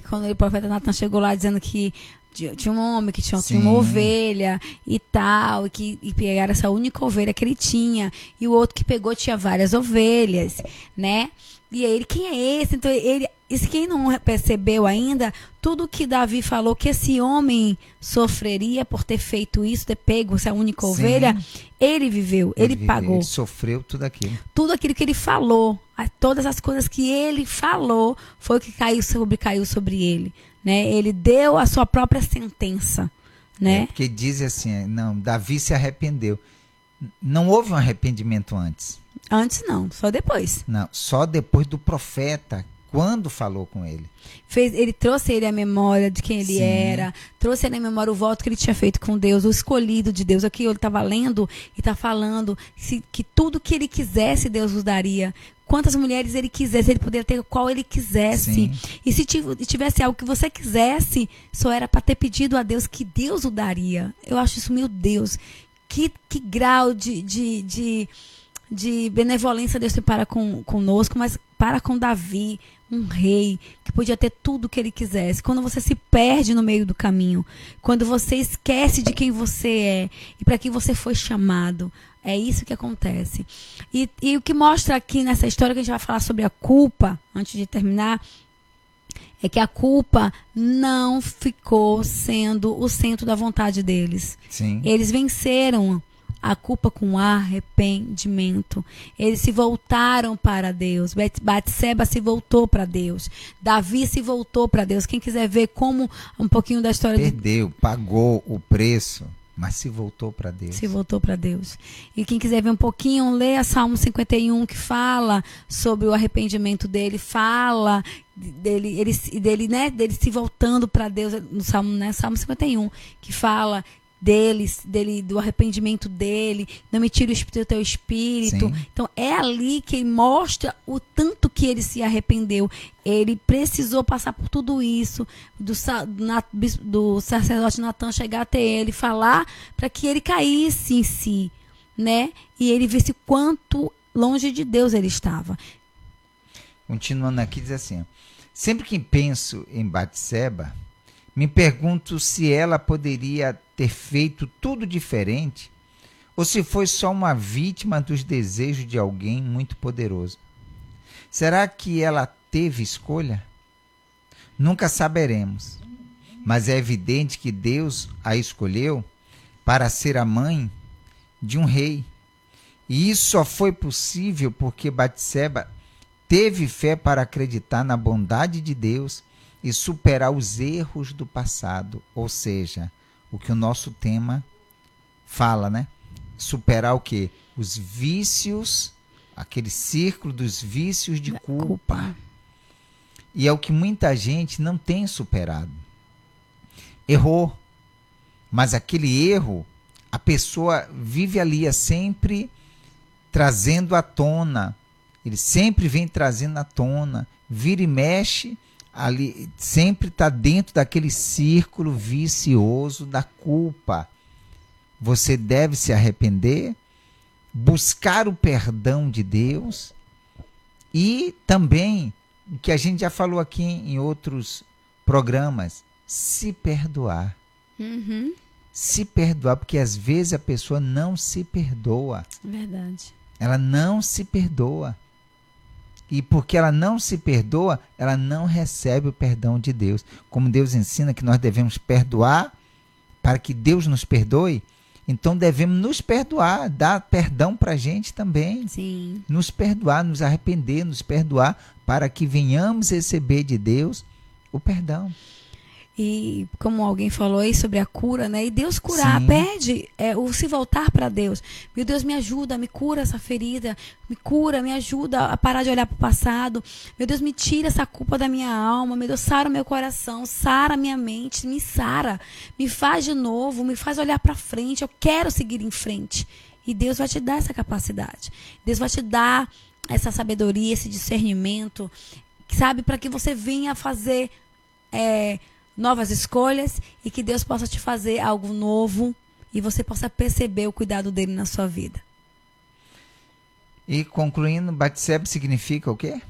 quando o profeta Natã chegou lá dizendo que tinha um homem que tinha Sim. uma ovelha e tal, e pegaram essa única ovelha que ele tinha, e o outro que pegou tinha várias ovelhas, né? E aí ele, quem é esse? Então quem não percebeu ainda, tudo que Davi falou que esse homem sofreria por ter feito isso, ter pego essa única ovelha, ele viveu, ele pagou. Ele sofreu tudo aquilo. Tudo aquilo que ele falou, todas as coisas que ele falou, foi o que caiu sobre ele. Né? Ele deu a sua própria sentença. né? Porque diz assim, não, Davi se arrependeu. Não houve um arrependimento antes. Antes não, só depois. Não, só depois do profeta, quando falou com ele. Ele trouxe ele à memória de quem ele era, trouxe ele à memória o voto que ele tinha feito com Deus, o escolhido de Deus. Aqui ele estava lendo e está falando que tudo que ele quisesse, Deus nos daria. Quantas mulheres ele quisesse, ele poderia ter qual ele quisesse. Sim. E se tivesse algo que você quisesse, só era para ter pedido a Deus que Deus o daria. Eu acho isso, meu Deus, que grau de benevolência Deus tem para conosco, mas para com Davi, um rei que podia ter tudo o que ele quisesse. Quando você se perde no meio do caminho, quando você esquece de quem você é e para que você foi chamado, é isso que acontece. E o que mostra aqui nessa história, que a gente vai falar sobre a culpa, antes de terminar, é que a culpa não ficou sendo o centro da vontade deles. Sim. Eles venceram a culpa com arrependimento. Eles se voltaram para Deus. Batseba se voltou para Deus. Davi se voltou para Deus. Quem quiser ver como um pouquinho da história Perdeu, pagou o preço, mas se voltou para Deus. Se voltou para Deus. E quem quiser ver um pouquinho, leia Salmo 51, que fala sobre o arrependimento dele, fala dele se voltando para Deus, no Salmo, né? Salmo 51, que fala dele, do arrependimento dele, não me tire do teu espírito. Sim. Então é ali que ele mostra o tanto que ele se arrependeu. Ele precisou passar por tudo isso, do sacerdote Natan chegar até ele, falar para que ele caísse em si, né? E ele visse quanto longe de Deus ele estava. Continuando aqui, diz assim, sempre que penso em Batseba, me pergunto se ela poderia ter feito tudo diferente ou se foi só uma vítima dos desejos de alguém muito poderoso. Será que ela teve escolha? Nunca saberemos, mas é evidente que Deus a escolheu para ser a mãe de um rei. E isso só foi possível porque Batseba teve fé para acreditar na bondade de Deus e superar os erros do passado, ou seja, o que o nosso tema fala, né? Superar o quê? Os vícios, aquele círculo dos vícios de culpa. E é o que muita gente não tem superado. Errou, mas aquele erro, a pessoa vive ali, é sempre trazendo à tona, ele sempre vem trazendo à tona, vira e mexe, ali sempre está dentro daquele círculo vicioso da culpa. Você deve se arrepender, buscar o perdão de Deus e também, o que a gente já falou aqui em outros programas, se perdoar. Uhum. Se perdoar, porque às vezes a pessoa não se perdoa. Verdade. Ela não se perdoa. E porque ela não se perdoa, ela não recebe o perdão de Deus. Como Deus ensina que nós devemos perdoar para que Deus nos perdoe, então devemos nos perdoar, dar perdão para a gente também. Sim. Nos perdoar, nos arrepender, nos perdoar, para que venhamos receber de Deus o perdão. E como alguém falou aí sobre a cura, né? E Deus curar, Sim. pede o se voltar para Deus. Meu Deus, me ajuda, me cura essa ferida, me cura, me ajuda a parar de olhar para o passado. Meu Deus, me tira essa culpa da minha alma. Meu Deus, sara o meu coração, sara a minha mente, me sara, me faz de novo, me faz olhar para frente. Eu quero seguir em frente. E Deus vai te dar essa capacidade. Deus vai te dar essa sabedoria, esse discernimento, sabe, para que você venha fazer novas escolhas e que Deus possa te fazer algo novo e você possa perceber o cuidado dele na sua vida. E concluindo, Batseba significa o quê?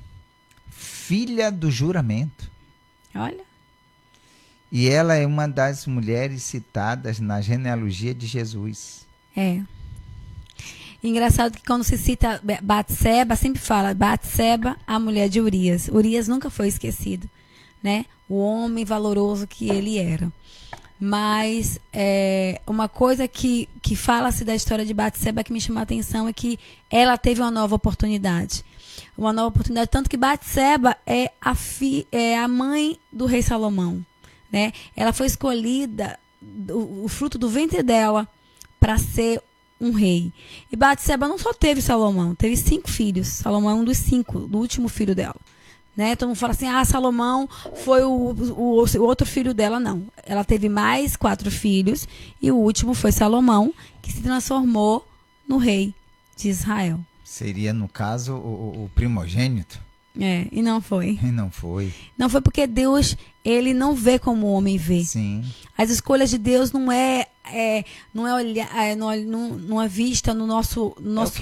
Filha do juramento. Olha. E ela é uma das mulheres citadas na genealogia de Jesus. É. Engraçado que quando se cita Batseba, sempre fala Batseba, a mulher de Urias. Urias nunca foi esquecido, né? O homem valoroso que ele era. Mas uma coisa que fala-se da história de Batseba que me chama a atenção é que ela teve uma nova oportunidade. Uma nova oportunidade, tanto que Batseba é a mãe do rei Salomão, né? Ela foi escolhida o fruto do ventre dela para ser um rei. E Batseba não só teve Salomão, teve 5 filhos. Salomão é um dos 5, do último filho dela. Né? Todo mundo fala assim, Salomão foi o outro filho dela. Não, ela teve mais 4 filhos e o último foi Salomão, que se transformou no rei de Israel. Seria, no caso, o primogênito? E não foi. E não foi. Não foi porque Deus, ele não vê como o homem vê. Sim. As escolhas de Deus não é olhar, não é vista no nosso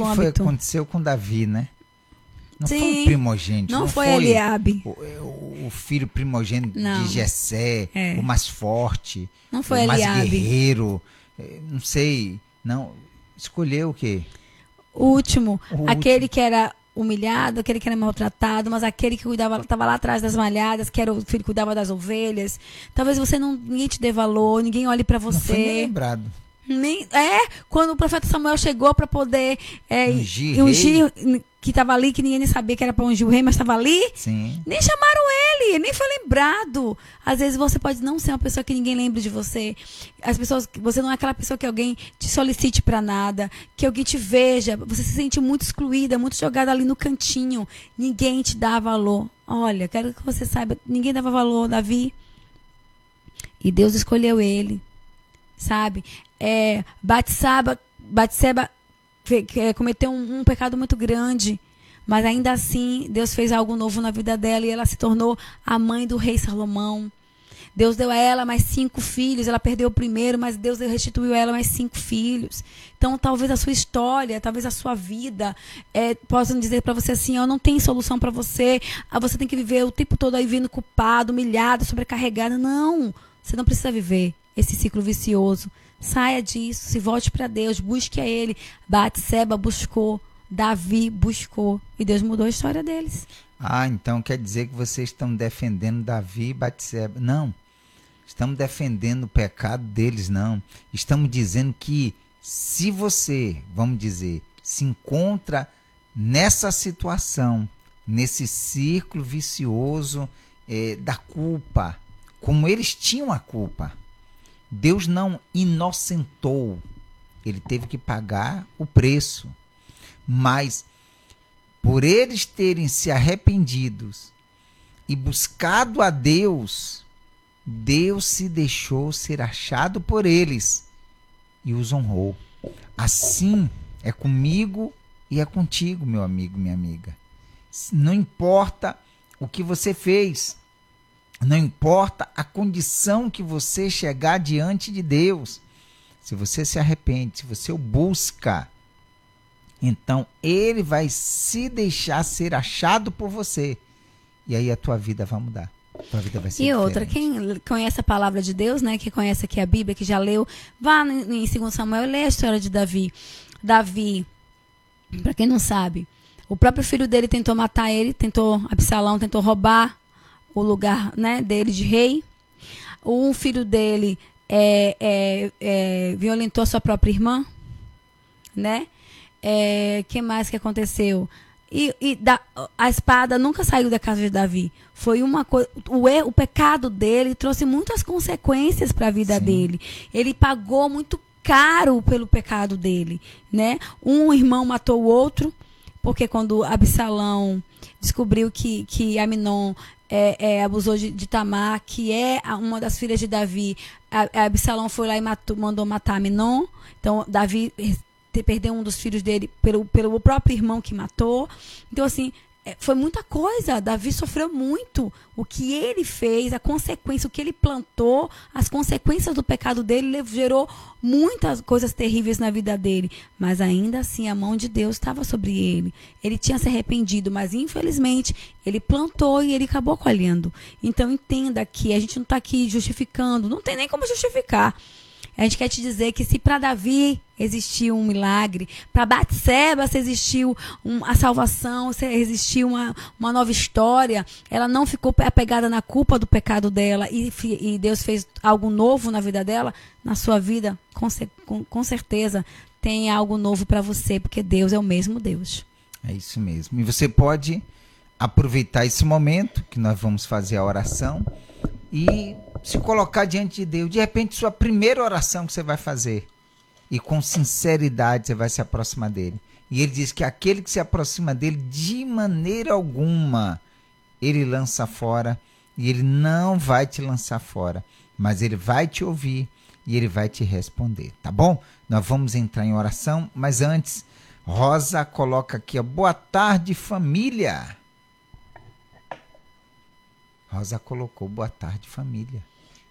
âmbito. Aconteceu com Davi, né? Não Sim, foi o primogênito. Não foi Eliabe. O filho primogênito Não. de Jessé, o mais forte. Não foi o mais Eliabe. guerreiro. Não sei. Não. Escolheu o quê? O último. Aquele que era humilhado, aquele que era maltratado, mas aquele que estava lá atrás das malhadas, que era o filho que cuidava das ovelhas. Talvez ninguém te dê valor, ninguém olhe para você. Não foi nem lembrado. Quando o profeta Samuel chegou para poder ungir que estava ali, que ninguém nem sabia que era para ungir o rei, mas estava ali. Sim. Nem chamaram ele, nem foi lembrado. Às vezes você pode não ser uma pessoa que ninguém lembre de você. Você não é aquela pessoa que alguém te solicite para nada, que alguém te veja. Você se sente muito excluída, muito jogada ali no cantinho. Ninguém te dá valor. Olha, quero que você saiba, ninguém dava valor a Davi. E Deus escolheu ele. Sabe? Batseba cometeu um pecado muito grande, mas ainda assim Deus fez algo novo na vida dela e ela se tornou a mãe do rei Salomão. Deus deu a ela mais 5 filhos, ela perdeu o primeiro, mas Deus restituiu a ela mais 5 filhos. Então talvez a sua história, talvez a sua vida possam dizer para você assim, não tem solução para você, você tem que viver o tempo todo aí vindo culpado, humilhado, sobrecarregado. Não, você não precisa viver esse ciclo vicioso. Saia disso, se volte para Deus, busque a Ele. Batseba buscou, Davi buscou e Deus mudou a história deles. Então quer dizer que vocês estão defendendo Davi e Batseba? Não, estamos defendendo o pecado deles, não. Estamos dizendo que se você, vamos dizer, se encontra nessa situação, nesse círculo vicioso da culpa, como eles tinham a culpa, Deus não inocentou, ele teve que pagar o preço, mas por eles terem se arrependidos e buscado a Deus, Deus se deixou ser achado por eles e os honrou. Assim é comigo e é contigo, meu amigo, minha amiga. Não importa o que você fez, não importa a condição que você chegar diante de Deus, se você se arrepende, se você o busca, então Ele vai se deixar ser achado por você. E aí a tua vida vai mudar. A tua vida vai ser diferente. Outra, quem conhece a palavra de Deus, né, que conhece aqui a Bíblia, que já leu, vá em 2 Samuel e lê a história de Davi. Davi, para quem não sabe, o próprio filho dele tentou matar ele, Absalão tentou roubar o lugar, né, dele de rei. Um filho dele violentou a sua própria irmã, né? Que mais que aconteceu? A espada nunca saiu da casa de Davi. Foi uma coisa. O pecado dele trouxe muitas consequências para a vida dele. Ele pagou muito caro pelo pecado dele, né? Um irmão matou o outro, porque quando Absalão descobriu que Aminon abusou de Tamar, que é uma das filhas de Davi, Absalão foi lá e mandou matar Aminon. Então Davi perdeu um dos filhos dele pelo próprio irmão que matou. Então assim, foi muita coisa. Davi sofreu muito. O que ele fez, a consequência, o que ele plantou, as consequências do pecado dele gerou muitas coisas terríveis na vida dele. Mas ainda assim a mão de Deus estava sobre ele. Ele tinha se arrependido, mas infelizmente ele plantou e ele acabou colhendo. Então entenda que a gente não está aqui justificando, não tem nem como justificar. A gente quer te dizer que se para Davi existiu um milagre, para Batseba se existiu a salvação, se existiu uma nova história, ela não ficou apegada na culpa do pecado dela e Deus fez algo novo na vida dela, na sua vida, com certeza tem algo novo para você, porque Deus é o mesmo Deus. É isso mesmo. E você pode aproveitar esse momento que nós vamos fazer a oração e Se colocar diante de Deus. De repente, sua primeira oração que você vai fazer. E com sinceridade você vai se aproximar dele. E ele diz que aquele que se aproxima dele, de maneira alguma, ele lança fora. E ele não vai te lançar fora. Mas ele vai te ouvir e ele vai te responder. Tá bom? Nós vamos entrar em oração. Mas antes, Rosa coloca aqui, ó, boa tarde, família. Rosa colocou boa tarde, família.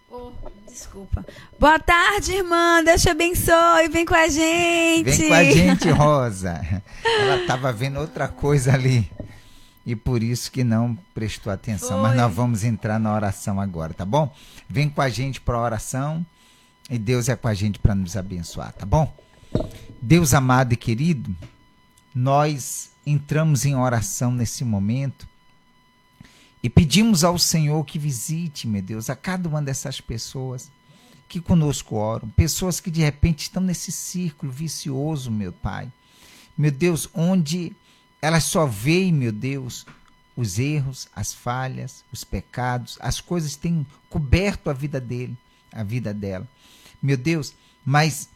Oh, desculpa. Boa tarde, irmã. Deus te abençoe. Vem com a gente. Vem com a gente, Rosa. Ela estava vendo outra coisa ali. E por isso que não prestou atenção. Foi. Mas nós vamos entrar na oração agora, tá bom? Vem com a gente para a oração. E Deus é com a gente para nos abençoar, tá bom? Deus amado e querido, nós entramos em oração nesse momento. E pedimos ao Senhor que visite, meu Deus, a cada uma dessas pessoas que conosco oram. Pessoas que de repente estão nesse círculo vicioso, meu Pai. Meu Deus, onde elas só veem, meu Deus, os erros, as falhas, os pecados, as coisas que têm coberto a vida dele, a vida dela. Meu Deus, mas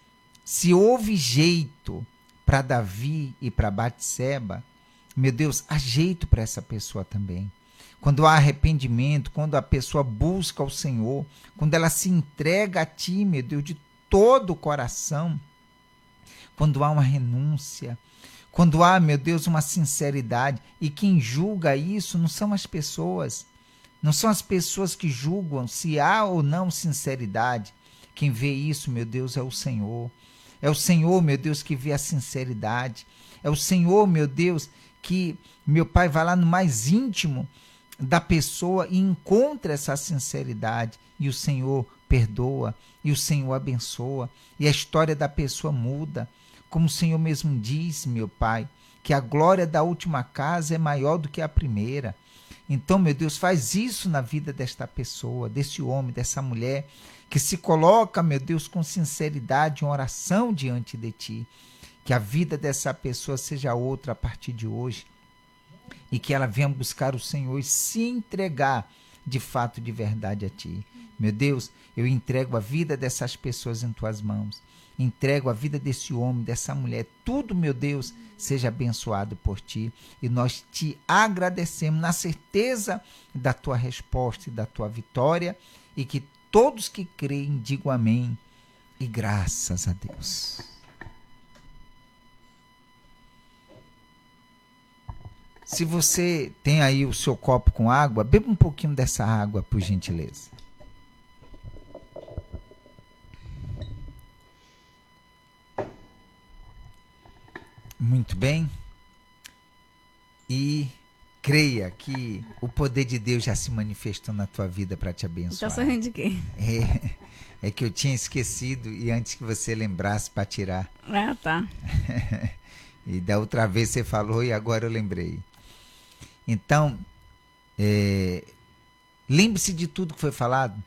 se houve jeito para Davi e para Batseba, meu Deus, há jeito para essa pessoa também. Quando há arrependimento, quando a pessoa busca o Senhor, quando ela se entrega a Ti, meu Deus, de todo o coração, quando há uma renúncia, quando há, meu Deus, uma sinceridade, e quem julga isso não são as pessoas, não são as pessoas que julgam se há ou não sinceridade. Quem vê isso, meu Deus, é o Senhor. É o Senhor, meu Deus, que vê a sinceridade. É o Senhor, meu Deus, que, meu Pai, vai lá no mais íntimo da pessoa e encontra essa sinceridade, e o Senhor perdoa, e o Senhor abençoa, e a história da pessoa muda, como o Senhor mesmo diz, meu Pai, que a glória da última casa é maior do que a primeira. Então, meu Deus, faz isso na vida desta pessoa, desse homem, dessa mulher, que se coloca, meu Deus, com sinceridade em oração diante de Ti, que a vida dessa pessoa seja outra a partir de hoje, e que ela venha buscar o Senhor e se entregar de fato, de verdade a Ti. Meu Deus, eu entrego a vida dessas pessoas em Tuas mãos. Entrego a vida desse homem, dessa mulher. Tudo, meu Deus, seja abençoado por Ti. E nós Te agradecemos na certeza da Tua resposta e da Tua vitória. E que todos que creem digam amém. E graças a Deus. Se você tem aí o seu copo com água, beba um pouquinho dessa água, por gentileza. Muito bem. E creia que o poder de Deus já se manifestou na tua vida para te abençoar. Tá sorrindo de quê? É que eu tinha esquecido e antes que você lembrasse para tirar. Ah, tá. E da outra vez você falou e agora eu lembrei. Então, lembre-se de tudo que foi falado.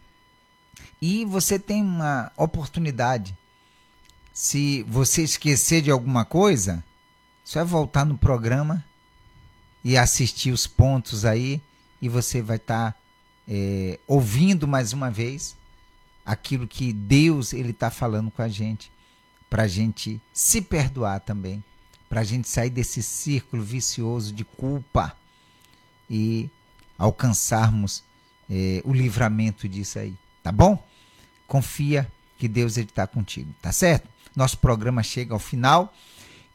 E você tem uma oportunidade. Se você esquecer de alguma coisa, só é voltar no programa e assistir os pontos aí. E você vai estar ouvindo mais uma vez aquilo que Deus ele está falando com a gente. Para a gente se perdoar também. Para a gente sair desse círculo vicioso de culpa. E alcançarmos o livramento disso aí, tá bom? Confia que Deus está contigo, tá certo? Nosso programa chega ao final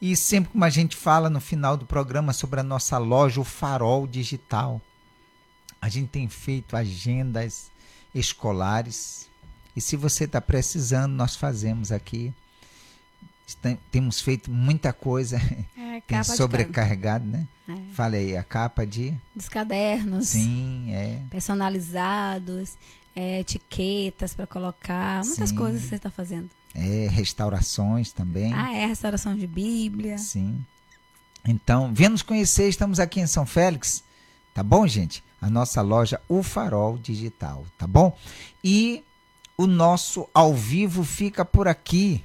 e sempre como a gente fala no final do programa sobre a nossa loja, o Farol Digital. A gente tem feito agendas escolares e se você está precisando, nós fazemos aqui. Temos feito muita coisa, tem sobrecarregado, né? Fala aí, a capa dos cadernos. Sim, personalizados, etiquetas para colocar, muitas coisas que você está fazendo. Restaurações também. Restauração de Bíblia. Sim. Então, venha nos conhecer, estamos aqui em São Félix, tá bom, gente? A nossa loja, o Farol Digital, tá bom? E o nosso ao vivo fica por aqui.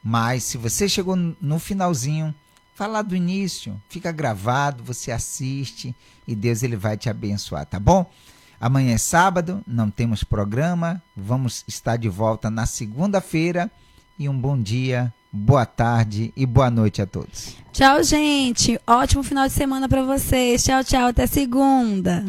Mas se você chegou no finalzinho, fala do início, fica gravado, você assiste e Deus ele vai te abençoar, tá bom? Amanhã é sábado, não temos programa. Vamos estar de volta na segunda-feira. E um bom dia, boa tarde e boa noite a todos. Tchau, gente. Ótimo final de semana para vocês. Tchau, tchau. Até segunda.